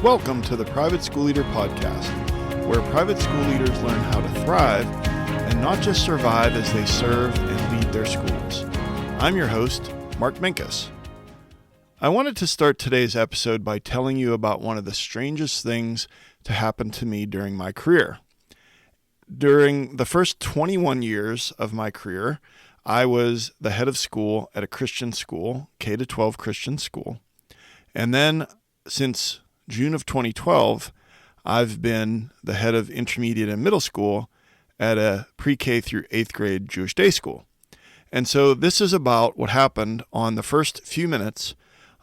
Welcome to the Private School Leader Podcast, where private school leaders learn how to thrive and not just survive as they serve and lead their schools. I'm your host, Mark Minkus. I wanted to start today's episode by telling you about one of the strangest things to happen to me during my career. During the first 21 years of my career, I was the head of school at a Christian school, K-12 Christian school. And then since June of 2012, I've been the head of intermediate and middle school at a pre-K through 8th grade Jewish day school. And so this is about what happened on the first few minutes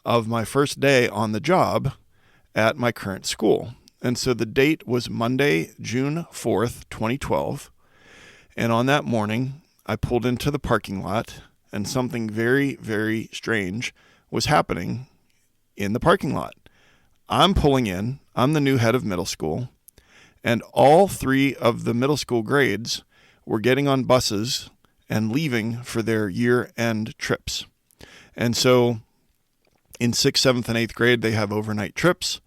of my first day on the job at my current school. And so the date was Monday, June 4th, 2012. And on that morning, I pulled into the parking lot and something very, very strange was happening in the parking lot. I'm pulling in, I'm the new head of middle school, and all three of the middle school grades were getting on buses and leaving for their year-end trips. And so in 6th, 7th, and 8th grade, they have overnight trips.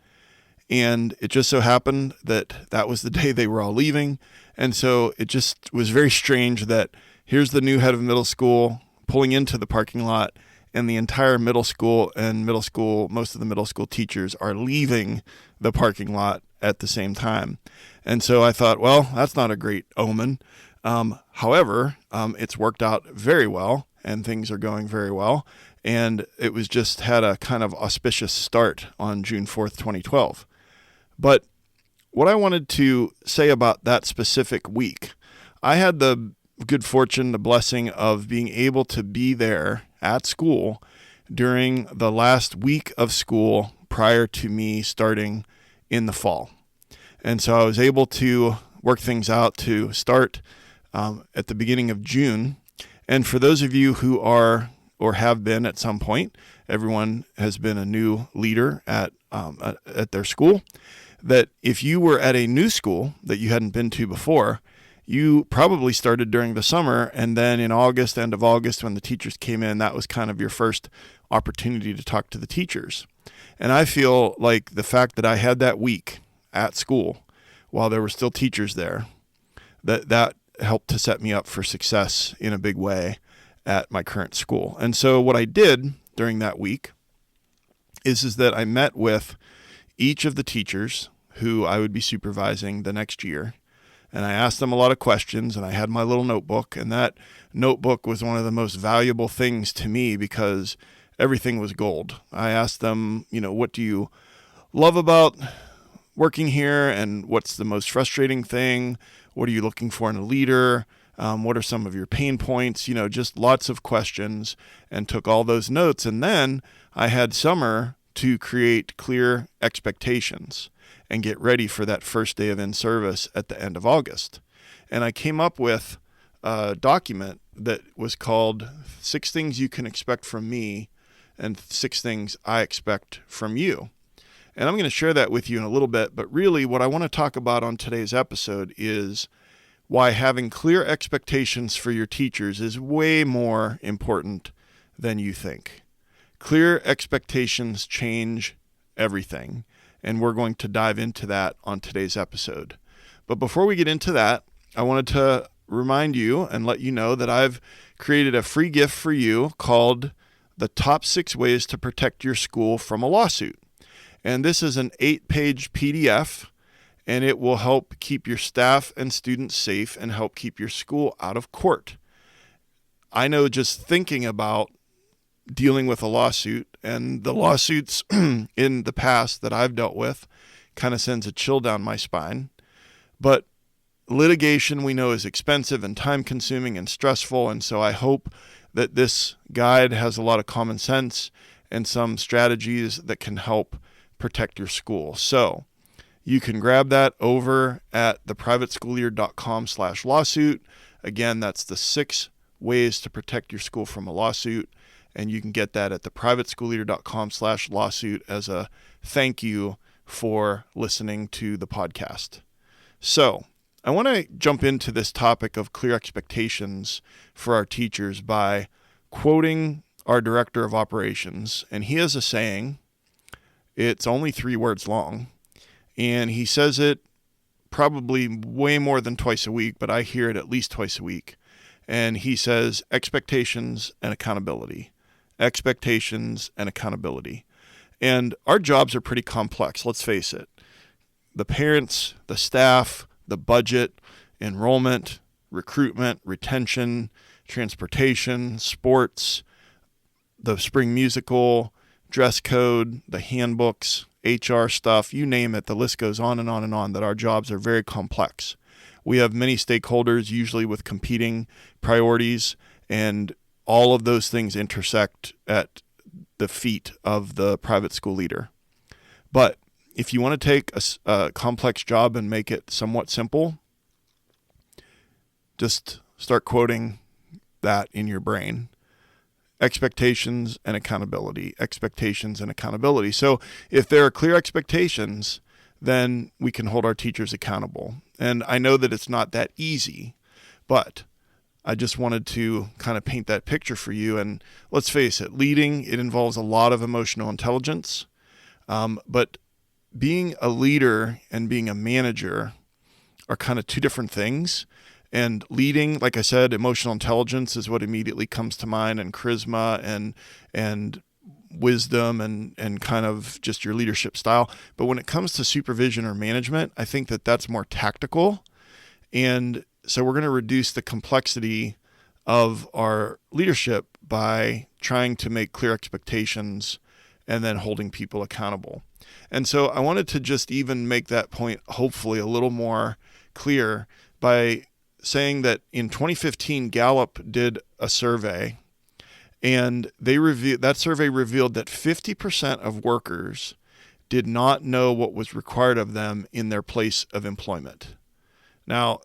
And it just so happened that that was the day they were all leaving. And so it just was very strange that here's the new head of middle school pulling into the parking lot, and the entire middle school, most of the middle school teachers are leaving the parking lot at the same time. And so I thought, well, that's not a great omen. However, it's worked out very well and things are going very well. And it was just had a kind of auspicious start on June 4th, 2012. But what I wanted to say about that specific week, I had the good fortune, the blessing of being able to be there at school during the last week of school prior to me starting in the fall. And so I was able to work things out to start at the beginning of June. And for those of you who are or have been at some point, everyone has been a new leader at their school, that if you were at a new school that you hadn't been to before, you probably started during the summer, and then in August, end of August, when the teachers came in, that was kind of your first opportunity to talk to the teachers. And I feel like the fact that I had that week at school while there were still teachers there, that helped to set me up for success in a big way at my current school. And so what I did during that week is that I met with each of the teachers who I would be supervising the next year. And I asked them a lot of questions, and I had my little notebook, and that notebook was one of the most valuable things to me because everything was gold. I asked them, what do you love about working here, and what's the most frustrating thing? What are you looking for in a leader? What are some of your pain points? Just lots of questions, and took all those notes. And then I had summer to create clear expectations and get ready for that first day of in-service at the end of August. And I came up with a document that was called 6 Things You Can Expect From Me and 6 Things I Expect From You. And I'm going to share that with you in a little bit, but really what I want to talk about on today's episode is why having clear expectations for your teachers is way more important than you think. Clear expectations change everything. And we're going to dive into that on today's episode. But before we get into that, I wanted to remind you and let you know that I've created a free gift for you called The Top 6 Ways to Protect Your School from a Lawsuit. And this is an 8-page PDF, and it will help keep your staff and students safe and help keep your school out of court. I know just thinking about dealing with a lawsuit, and the lawsuits in the past that I've dealt with kind of sends a chill down my spine. But litigation, we know, is expensive and time-consuming and stressful, and so I hope that this guide has a lot of common sense and some strategies that can help protect your school. So you can grab that over at theprivateschoolleader.com/lawsuit. Again, that's the 6 ways to protect your school from a lawsuit. And you can get that at theprivateschoolleader.com/lawsuit as a thank you for listening to the podcast. So I want to jump into this topic of clear expectations for our teachers by quoting our director of operations. And he has a saying, it's only 3 words long, And he says it probably way more than twice a week, but I hear it at least twice a week. And he says expectations and accountability. Expectations and accountability. And our jobs are pretty complex, let's face it. The parents, the staff, the budget, enrollment, recruitment, retention, transportation, sports, the spring musical, dress code, the handbooks, HR stuff, you name it, the list goes on and on and on, that our jobs are very complex. We have many stakeholders, usually with competing priorities, and all of those things intersect at the feet of the private school leader. But if you want to take a complex job and make it somewhat simple, just start quoting that in your brain. Expectations and accountability, expectations and accountability. So if there are clear expectations, then we can hold our teachers accountable. And I know that it's not that easy, but I just wanted to kind of paint that picture for you. And let's face it, leading, it involves a lot of emotional intelligence. But being a leader and being a manager are kind of two different things. And leading, like I said, emotional intelligence is what immediately comes to mind, and charisma and wisdom and kind of just your leadership style. But when it comes to supervision or management, I think that that's more tactical. And so we're going to reduce the complexity of our leadership by trying to make clear expectations and then holding people accountable. And so I wanted to just even make that point hopefully a little more clear by saying that in 2015, Gallup did a survey, and that survey revealed that 50% of workers did not know what was required of them in their place of employment. Now,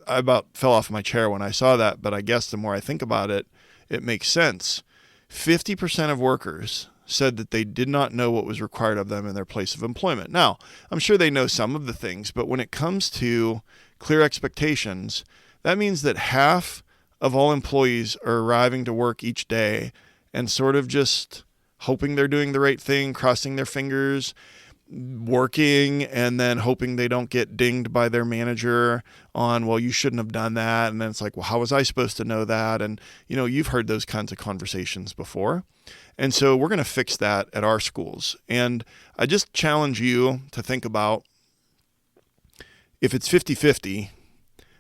I about fell off my chair when I saw that, but I guess the more I think about it, it makes sense. 50% of workers said that they did not know what was required of them in their place of employment. Now, I'm sure they know some of the things, but when it comes to clear expectations, that means that half of all employees are arriving to work each day and sort of just hoping they're doing the right thing, crossing their fingers, working, and then hoping they don't get dinged by their manager on, well, you shouldn't have done that. And then it's like, well, how was I supposed to know that? And, you've heard those kinds of conversations before. And so we're going to fix that at our schools. And I just challenge you to think about, if it's 50-50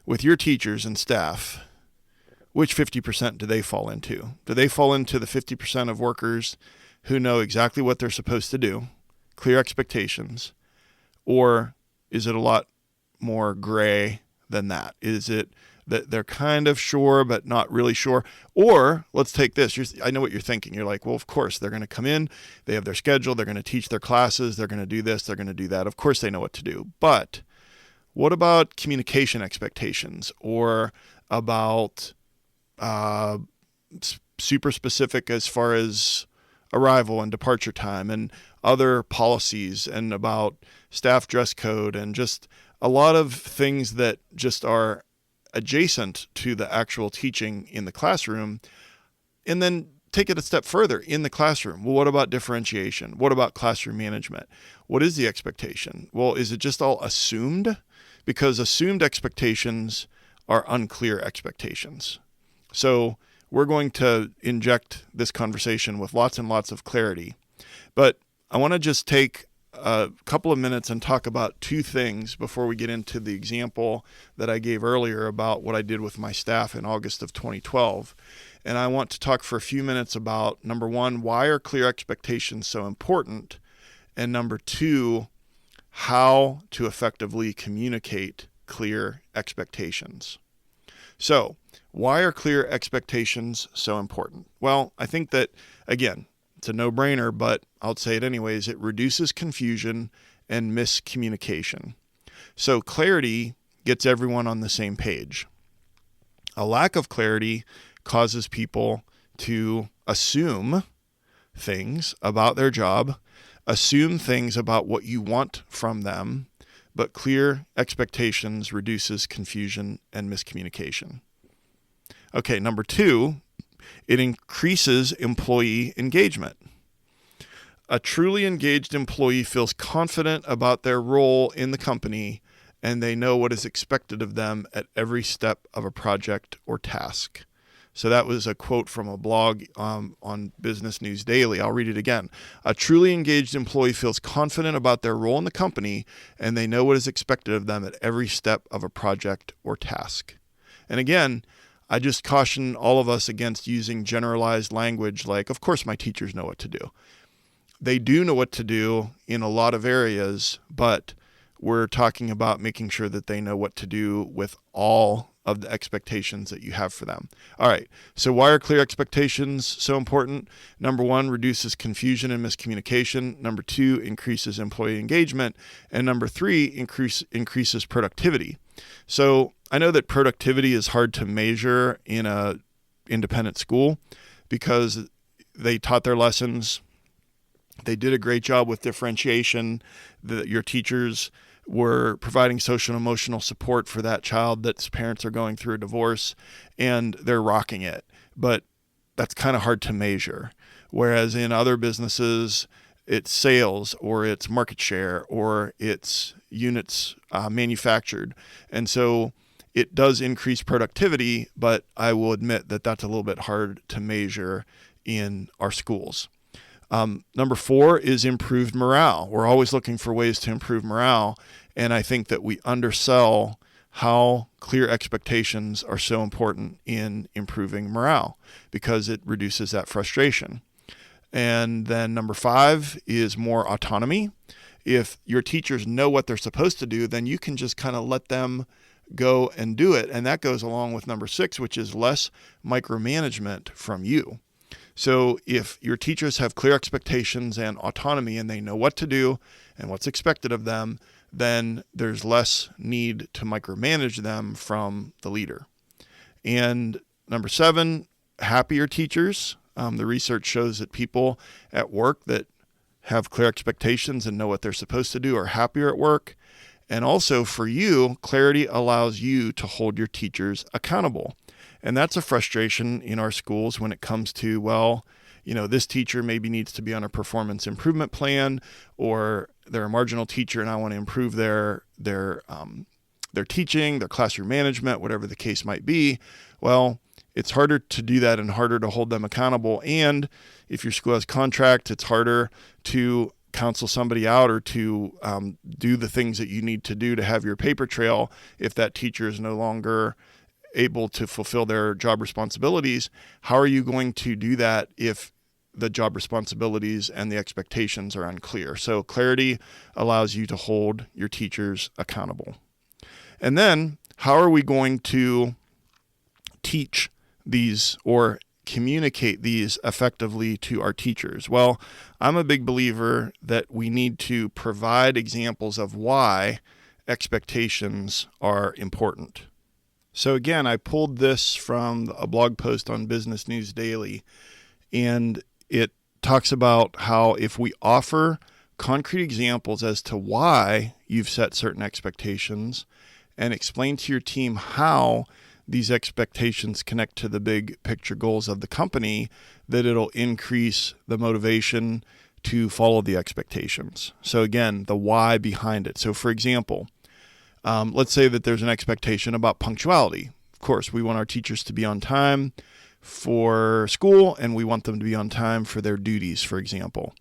with your teachers and staff, which 50% do they fall into? Do they fall into the 50% of workers who know exactly what they're supposed to do, clear expectations, or is it a lot more gray than that? Is it that they're kind of sure but not really sure? Or let's take this. I know what you're thinking. You're like, well, of course, they're going to come in. They have their schedule. They're going to teach their classes. They're going to do this. They're going to do that. Of course, they know what to do. But what about communication expectations, or about super specific as far as arrival and departure time and other policies, and about staff dress code, and just a lot of things that just are adjacent to the actual teaching in the classroom? And then take it a step further in the classroom. Well, what about differentiation? What about classroom management? What is the expectation? Well, is it just all assumed? Because assumed expectations are unclear expectations. So we're going to inject this conversation with lots and lots of clarity. But I want to just take a couple of minutes and talk about two things before we get into the example that I gave earlier about what I did with my staff in August of 2012. And I want to talk for a few minutes about, number one, why are clear expectations so important? And number two, how to effectively communicate clear expectations. So, why are clear expectations so important? Well, I think that, again, it's a no-brainer, but I'll say it anyways. It reduces confusion and miscommunication. So clarity gets everyone on the same page. A lack of clarity causes people to assume things about their job, assume things about what you want from them, but clear expectations reduces confusion and miscommunication. Okay, number two, it increases employee engagement. a truly engaged employee feels confident about their role in the company, and they know what is expected of them at every step of a project or task. So that was a quote from a blog on Business News Daily. I'll read it again. A truly engaged employee feels confident about their role in the company, and they know what is expected of them at every step of a project or task. And again, I just caution all of us against using generalized language like, of course my teachers know what to do. They do know what to do in a lot of areas, but we're talking about making sure that they know what to do with all of the expectations that you have for them. All right, so why are clear expectations so important? Number one, reduces confusion and miscommunication. Number two, increases employee engagement. And number three, increases productivity. So I know that productivity is hard to measure in a independent school because they taught their lessons. They did a great job with differentiation. Your teachers were providing social and emotional support for that child that's parents are going through a divorce, and they're rocking it. But that's kind of hard to measure. Whereas in other businesses, it's sales or it's market share or it's units manufactured. And so it does increase productivity, but I will admit that that's a little bit hard to measure in our schools. Number four is improved morale. We're always looking for ways to improve morale. And I think that we undersell how clear expectations are so important in improving morale because it reduces that frustration. And then number five is more autonomy. If your teachers know what they're supposed to do, then you can just kind of let them go and do it. And that goes along with number six, which is less micromanagement from you. So if your teachers have clear expectations and autonomy and they know what to do and what's expected of them, then there's less need to micromanage them from the leader. And number seven, happier teachers. The research shows that people at work that have clear expectations and know what they're supposed to do are happier at work. And also for you, clarity allows you to hold your teachers accountable. And that's a frustration in our schools when it comes to, well, this teacher maybe needs to be on a performance improvement plan, or they're a marginal teacher and I want to improve their teaching, their classroom management, whatever the case might be. Well, it's harder to do that and harder to hold them accountable. And if your school has contracts, it's harder to counsel somebody out or to do the things that you need to do to have your paper trail if that teacher is no longer able to fulfill their job responsibilities. How are you going to do that if the job responsibilities and the expectations are unclear? So clarity allows you to hold your teachers accountable. And then how are we going to teach these or communicate these effectively to our teachers? Well, I'm a big believer that we need to provide examples of why expectations are important. So again, I pulled this from a blog post on Business News Daily, and it talks about how if we offer concrete examples as to why you've set certain expectations and explain to your team how these expectations connect to the big picture goals of the company, that it'll increase the motivation to follow the expectations. So again, the why behind it. So for example, let's say that there's an expectation about punctuality. Of course, we want our teachers to be on time for school and we want them to be on time for their duties, for example.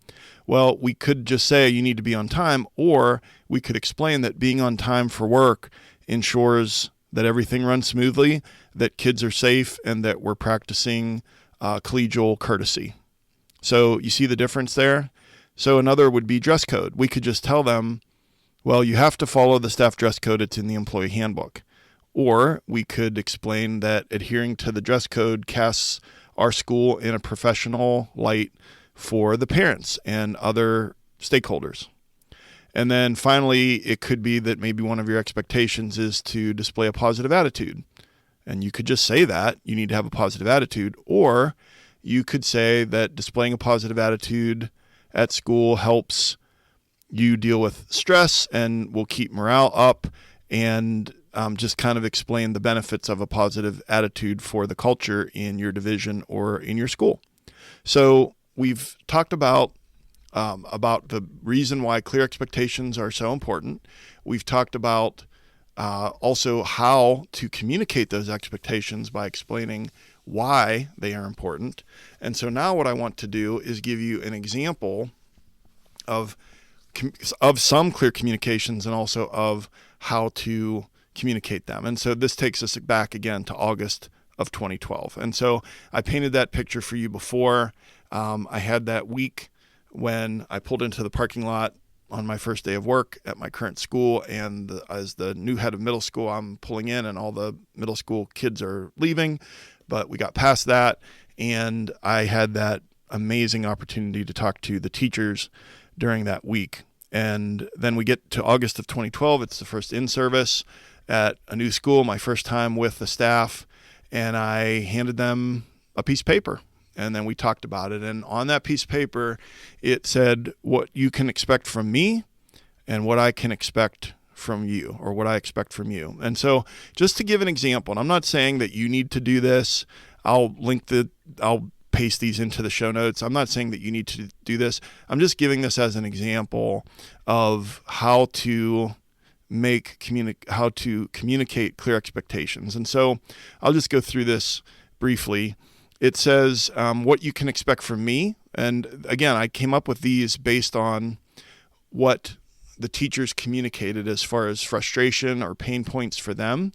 Well, we could just say you need to be on time, or we could explain that being on time for work ensures that everything runs smoothly, that kids are safe, and that we're practicing collegial courtesy. So you see the difference there? So another would be dress code. We could just tell them, well, you have to follow the staff dress code. It's in the employee handbook. Or we could explain that adhering to the dress code casts our school in a professional light for the parents and other stakeholders. And then finally, it could be that maybe one of your expectations is to display a positive attitude. And you could just say that you need to have a positive attitude. Or you could say that displaying a positive attitude at school helps you deal with stress and will keep morale up, and just kind of explain the benefits of a positive attitude for the culture in your division or in your school. So we've talked about about the reason why clear expectations are so important. We've talked about also how to communicate those expectations by explaining why they are important. And so now what I want to do is give you an example of some clear communications and also of how to communicate them. And so this takes us back again to August of 2012. And so I painted that picture for you before. I had that week when I pulled into the parking lot on my first day of work at my current school, and as the new head of middle school, I'm pulling in and all the middle school kids are leaving, but we got past that, and I had that amazing opportunity to talk to the teachers during that week. And then we get to August of 2012. It's the first in-service at a new school, my first time with the staff, and I handed them a piece of paper. And then we talked about it. And on that piece of paper, it said what you can expect from me and what I can expect from you, or what I expect from you. And so just to give an example, and I'm not saying that you need to do this. I'll paste these into the show notes. I'm not saying that you need to do this. I'm just giving this as an example of how to communicate clear expectations. And so I'll just go through this briefly. It says what you can expect from me. And again, I came up with these based on what the teachers communicated as far as frustration or pain points for them,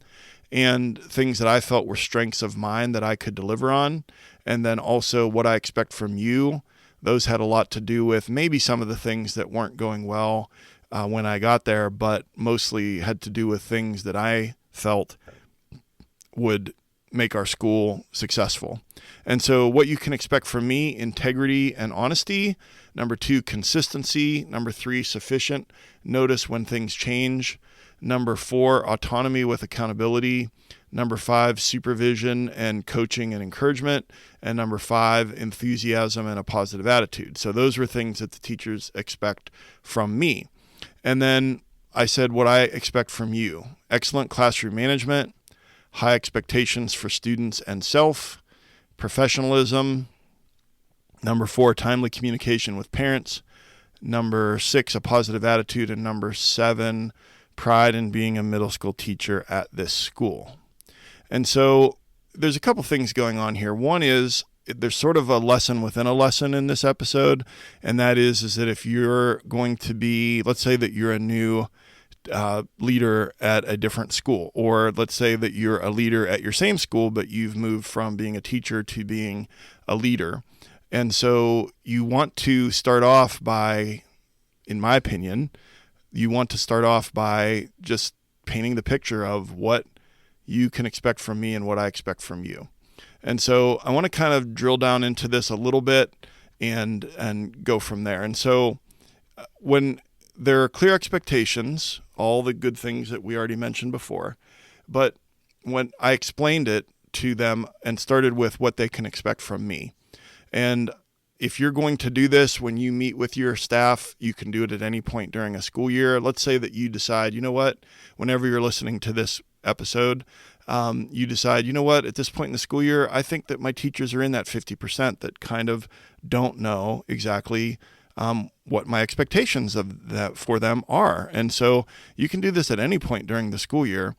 and things that I felt were strengths of mine that I could deliver on. And then also what I expect from you. Those had a lot to do with maybe some of the things that weren't going well when I got there, but mostly had to do with things that I felt would make our school successful. And so what you can expect from me: integrity and honesty. Number 2, consistency. Number 3, sufficient notice when things change. Number 4, autonomy with accountability. Number 5, supervision and coaching and encouragement. And number 5, enthusiasm and a positive attitude. So those were things that the teachers expect from me. And then I said what I expect from you: excellent classroom management, high expectations for students and self, professionalism. Number 4, timely communication with parents. Number 6, a positive attitude. And number 7, pride in being a middle school teacher at this school. And so there's a couple things going on here. One is there's sort of a lesson within a lesson in this episode, and that is that if you're going to be, let's say that you're a new leader at a different school, or let's say that you're a leader at your same school, but you've moved from being a teacher to being a leader. And so you want to start off by, in my opinion, you want to start off by just painting the picture of what you can expect from me and what I expect from you. And so I want to kind of drill down into this a little bit and go from there. And so when there are clear expectations, all the good things that we already mentioned before, but when I explained it to them and started with what they can expect from me. And if you're going to do this when you meet with your staff, you can do it at any point during a school year. Let's say that you decide, you know what, whenever you're listening to this episode, you decide, you know what, at this point in the school year, I think that my teachers are in that 50% that kind of don't know exactly what my expectations of that for them are. And so you can do this at any point during the school year,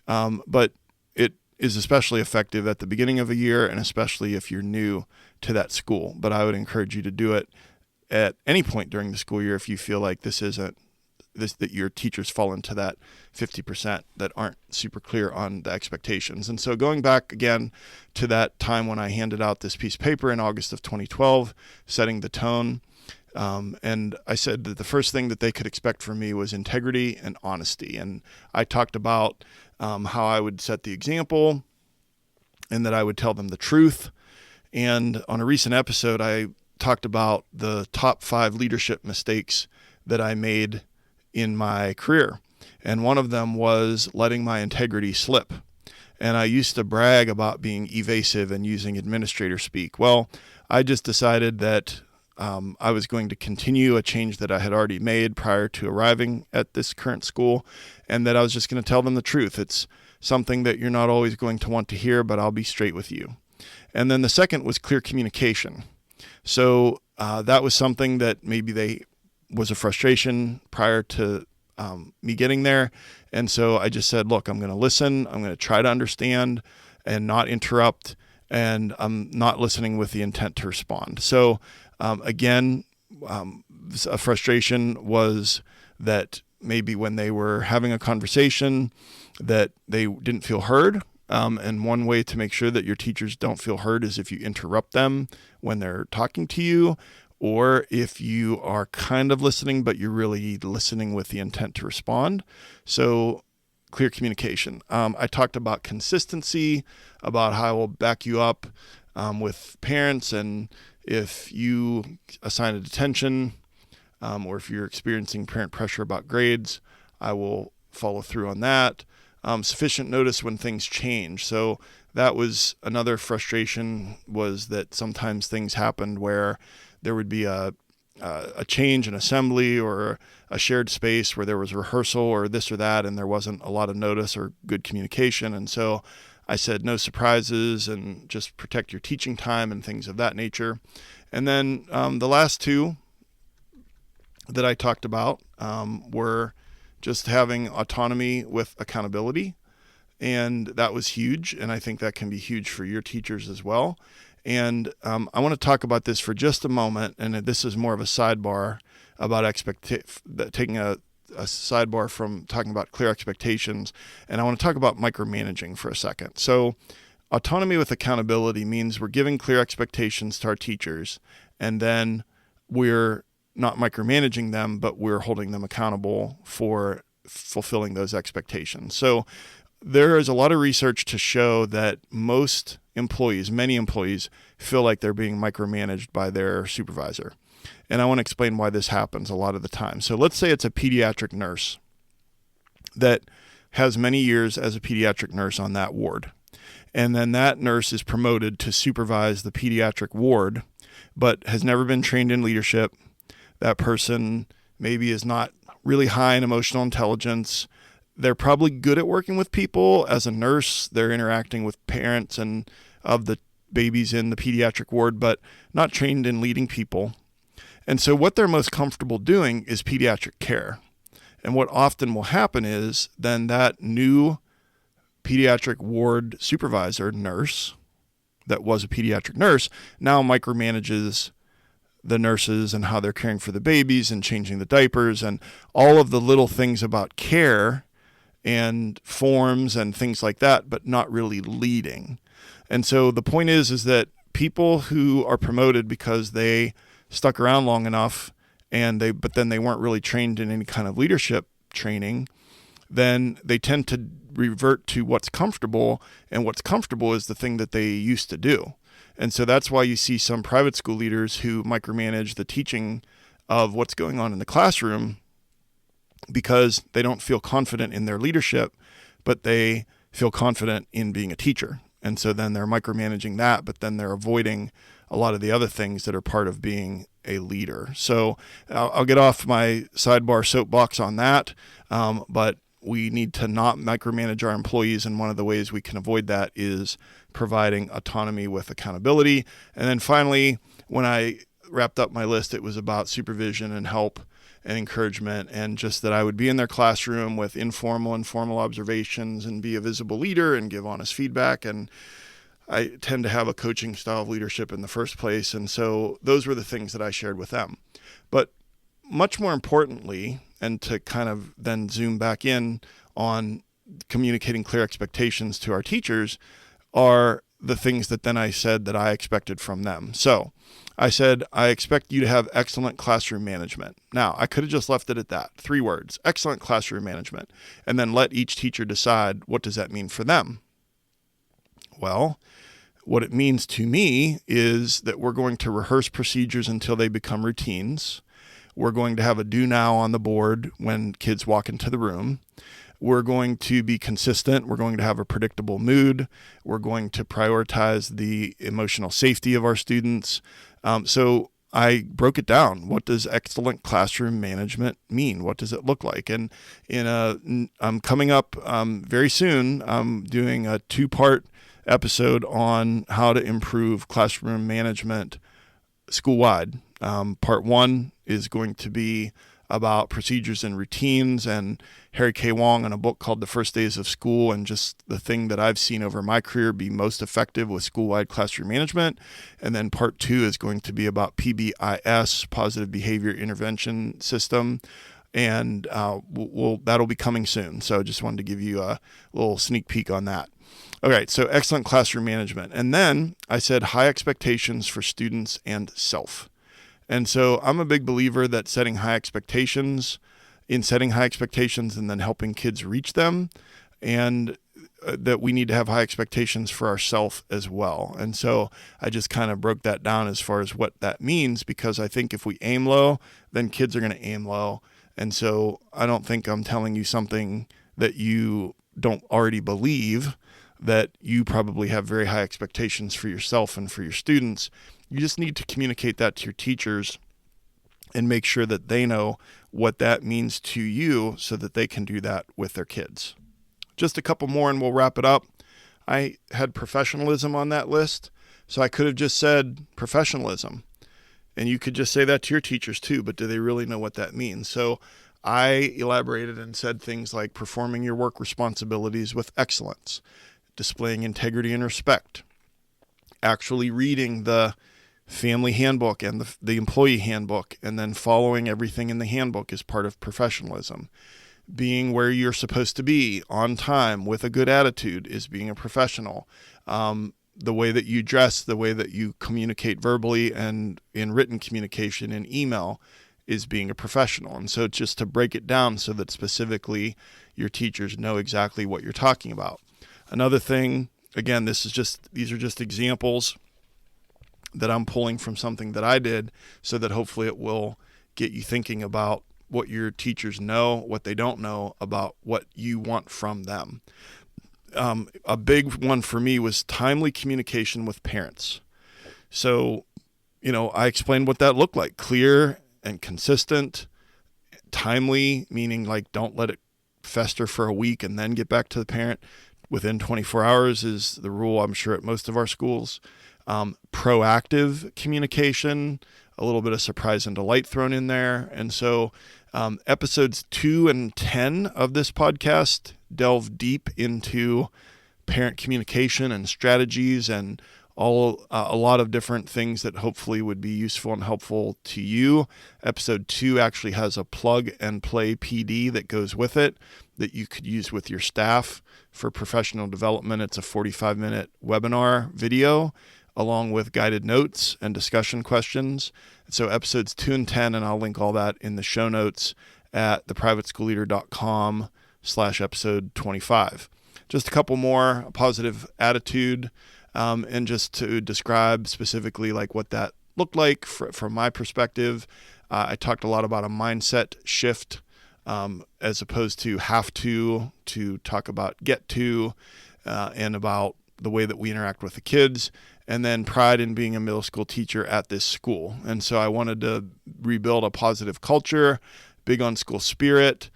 but it is especially effective at the beginning of a year, and especially if you're new to that school. But I would encourage you to do it at any point during the school year if you feel like that your teachers fall into that 50% that aren't super clear on the expectations. And so going back again to that time when I handed out this piece of paper in August of 2012, setting the tone, and I said that the first thing that they could expect from me was integrity and honesty. And I talked about how I would set the example and that I would tell them the truth. And on a recent episode, I talked about the top 5 leadership mistakes that I made in my career. And one of them was letting my integrity slip. And I used to brag about being evasive and using administrator speak. Well, I just decided that I was going to continue a change that I had already made prior to arriving at this current school, and that I was just going to tell them the truth. It's something that you're not always going to want to hear, but I'll be straight with you. And then the second was clear communication. So that was something that maybe was a frustration prior to me getting there. And so I just said, look, I'm going to listen. I'm going to try to understand and not interrupt. And I'm not listening with the intent to respond. So again, a frustration was that maybe when they were having a conversation that they didn't feel heard. And one way to make sure that your teachers don't feel heard is if you interrupt them when they're talking to you, or if you are kind of listening, but you're really listening with the intent to respond. So clear communication. I talked about consistency, about how I will back you up with parents, and if you assign a detention, or if you're experiencing parent pressure about grades, I will follow through on that. Sufficient notice when things change. So that was another frustration, was that sometimes things happened where there would be a change in assembly or a shared space where there was rehearsal or this or that, and there wasn't a lot of notice or good communication. And so I said no surprises and just protect your teaching time and things of that nature. And then the last two that I talked about were just having autonomy with accountability. And that was huge. And I think that can be huge for your teachers as well. And I want to talk about this for just a moment. And this is more of a sidebar about taking a sidebar from talking about clear expectations. And I want to talk about micromanaging for a second. So autonomy with accountability means we're giving clear expectations to our teachers, and then we're not micromanaging them, but we're holding them accountable for fulfilling those expectations. So there is a lot of research to show that many employees feel like they're being micromanaged by their supervisor. And I want to explain why this happens a lot of the time. So let's say it's a pediatric nurse that has many years as a pediatric nurse on that ward. And then that nurse is promoted to supervise the pediatric ward, but has never been trained in leadership. That person maybe is not really high in emotional intelligence. They're probably good at working with people. As a nurse, they're interacting with parents and of the babies in the pediatric ward, but not trained in leading people. And so what they're most comfortable doing is pediatric care. And what often will happen is then that new pediatric ward supervisor nurse that was a pediatric nurse now micromanages the nurses and how they're caring for the babies and changing the diapers and all of the little things about care and forms and things like that, but not really leading. And so the point is that people who are promoted because they stuck around long enough but then they weren't really trained in any kind of leadership training, then they tend to revert to what's comfortable, and what's comfortable is the thing that they used to do. And so that's why you see some private school leaders who micromanage the teaching of what's going on in the classroom, because they don't feel confident in their leadership, but they feel confident in being a teacher. And so then they're micromanaging that, but then they're avoiding a lot of the other things that are part of being a leader. So I'll get off my sidebar soapbox on that, but we need to not micromanage our employees, and one of the ways we can avoid that is providing autonomy with accountability. And then finally, when I wrapped up my list, it was about supervision and help and encouragement, and just that I would be in their classroom with informal and formal observations and be a visible leader and give honest feedback. And I tend to have a coaching style of leadership in the first place. And so those were the things that I shared with them. But much more importantly, and to kind of then zoom back in on communicating clear expectations to our teachers, are the things that then I said that I expected from them. So I said, I expect you to have excellent classroom management. Now, I could have just left it at that. 3 words, excellent classroom management, and then let each teacher decide what does that mean for them. Well, what it means to me is that we're going to rehearse procedures until they become routines. We're going to have a do now on the board when kids walk into the room. We're going to be consistent. We're going to have a predictable mood. We're going to prioritize the emotional safety of our students. So I broke it down. What does excellent classroom management mean? What does it look like? And I'm coming up very soon. I'm doing a 2-part episode on how to improve classroom management school-wide. Part 1 is going to be about procedures and routines, and Harry K. Wong in a book called The First Days of School, and just the thing that I've seen over my career be most effective with school-wide classroom management. And then part 2 is going to be about PBIS, Positive Behavior Intervention System, and that'll be coming soon. So just wanted to give you a little sneak peek on that. All right, so excellent classroom management. And then I said high expectations for students and self. And so I'm a big believer that setting high expectations and then helping kids reach them, and that we need to have high expectations for ourselves as well. And so I just kind of broke that down as far as what that means, because I think if we aim low, then kids are going to aim low. And so I don't think I'm telling you something that you don't already believe, that you probably have very high expectations for yourself and for your students. You just need to communicate that to your teachers and make sure that they know what that means to you so that they can do that with their kids. Just a couple more and we'll wrap it up. I had professionalism on that list, so I could have just said professionalism. And you could just say that to your teachers too, but do they really know what that means? So I elaborated and said things like performing your work responsibilities with excellence, displaying integrity and respect, actually reading the family handbook and the employee handbook, and then following everything in the handbook is part of professionalism. Being where you're supposed to be on time with a good attitude is being a professional. The way that you dress, the way that you communicate verbally and in written communication in email is being a professional. And so just to break it down so that specifically your teachers know exactly what you're talking about. Another thing, again, these are just examples that I'm pulling from something that I did, so that hopefully it will get you thinking about what your teachers know, what they don't know about what you want from them. A big one for me was timely communication with parents. So, I explained what that looked like: clear and consistent, timely, meaning like don't let it fester for a week and then get back to the parent. Within 24 hours is the rule, I'm sure, at most of our schools. Proactive communication, a little bit of surprise and delight thrown in there. And so episodes 2 and 10 of this podcast delve deep into parent communication and strategies and a lot of different things that hopefully would be useful and helpful to you. Episode 2 actually has a plug and play PD that goes with it that you could use with your staff for professional development. It's a 45-minute webinar video along with guided notes and discussion questions. So episodes 2 and 10, and I'll link all that in the show notes at theprivateschoolleader.com/episode 25. Just a couple more: positive attitude, and just to describe specifically like what that looked like from my perspective. I talked a lot about a mindset shift as opposed to have to talk about get to, and about the way that we interact with the kids, and then pride in being a middle school teacher at this school. And so I wanted to rebuild a positive culture, big on school spirit,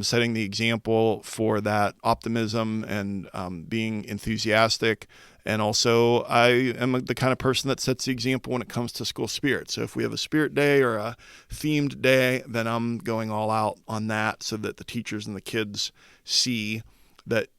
setting the example for that optimism and being enthusiastic. And also I am the kind of person that sets the example when it comes to school spirit. So if we have a spirit day or a themed day, then I'm going all out on that so that the teachers and the kids see that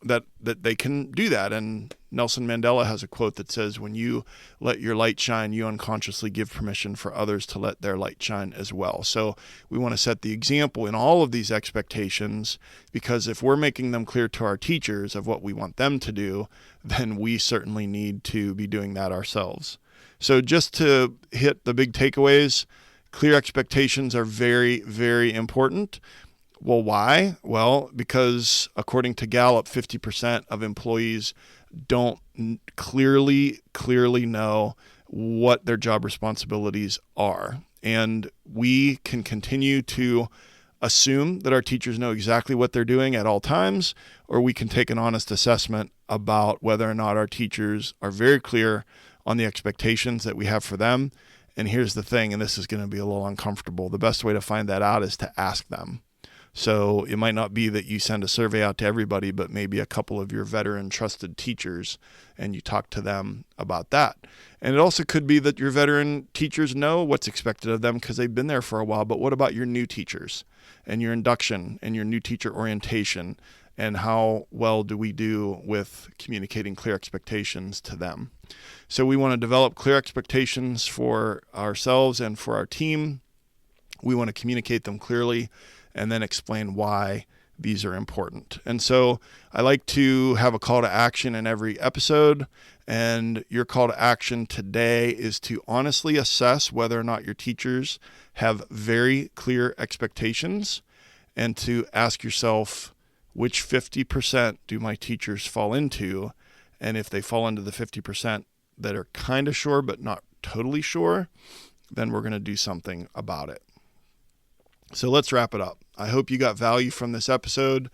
that they can do that. And Nelson Mandela has a quote that says, when you let your light shine, you unconsciously give permission for others to let their light shine as well. So we want to set the example in all of these expectations, because if we're making them clear to our teachers of what we want them to do, then we certainly need to be doing that ourselves. So just to hit the big takeaways, clear expectations are very, very important. Well, why? Well, because according to Gallup, 50% of employees don't clearly know what their job responsibilities are. And we can continue to assume that our teachers know exactly what they're doing at all times, or we can take an honest assessment about whether or not our teachers are very clear on the expectations that we have for them. And here's the thing, and this is going to be a little uncomfortable. The best way to find that out is to ask them. So it might not be that you send a survey out to everybody, but maybe a couple of your veteran trusted teachers, and you talk to them about that. And it also could be that your veteran teachers know what's expected of them because they've been there for a while. But what about your new teachers and your induction and your new teacher orientation? And how well do we do with communicating clear expectations to them? So we want to develop clear expectations for ourselves and for our team. We want to communicate them clearly and then explain why these are important. And so I like to have a call to action in every episode. And your call to action today is to honestly assess whether or not your teachers have very clear expectations, and to ask yourself, which 50% do my teachers fall into? And if they fall into the 50% that are kind of sure but not totally sure, then we're going to do something about it. So let's wrap it up. I hope you got value from this episode.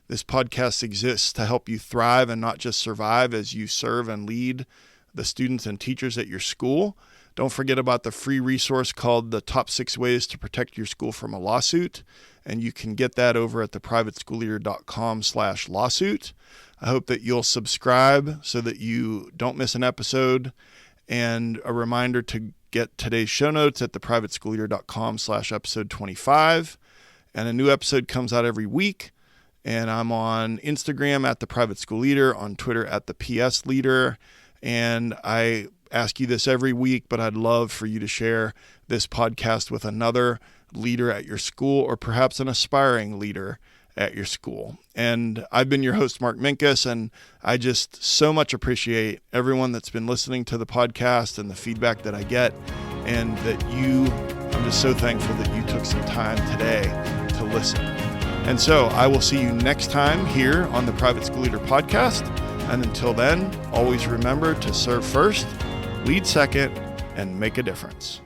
This podcast exists to help you thrive and not just survive as you serve and lead the students and teachers at your school. Don't forget about the free resource called The Top 6 Ways to Protect Your School from a Lawsuit. And you can get that over at theprivateschoolleader.com/lawsuit. I hope that you'll subscribe so that you don't miss an episode. And a reminder to get today's show notes at theprivateschoolleader.com/episode 25. And a new episode comes out every week. And I'm on Instagram at The Private School Leader, on Twitter at The PS Leader. And I ask you this every week, but I'd love for you to share this podcast with another leader at your school, or perhaps an aspiring leader at your school. And I've been your host, Mark Minkus, and I just so much appreciate everyone that's been listening to the podcast and the feedback that I get, and that I'm just so thankful that you took some time today to listen. And so I will see you next time here on the Private School Leader Podcast. And until then, always remember to serve first, lead second, and make a difference.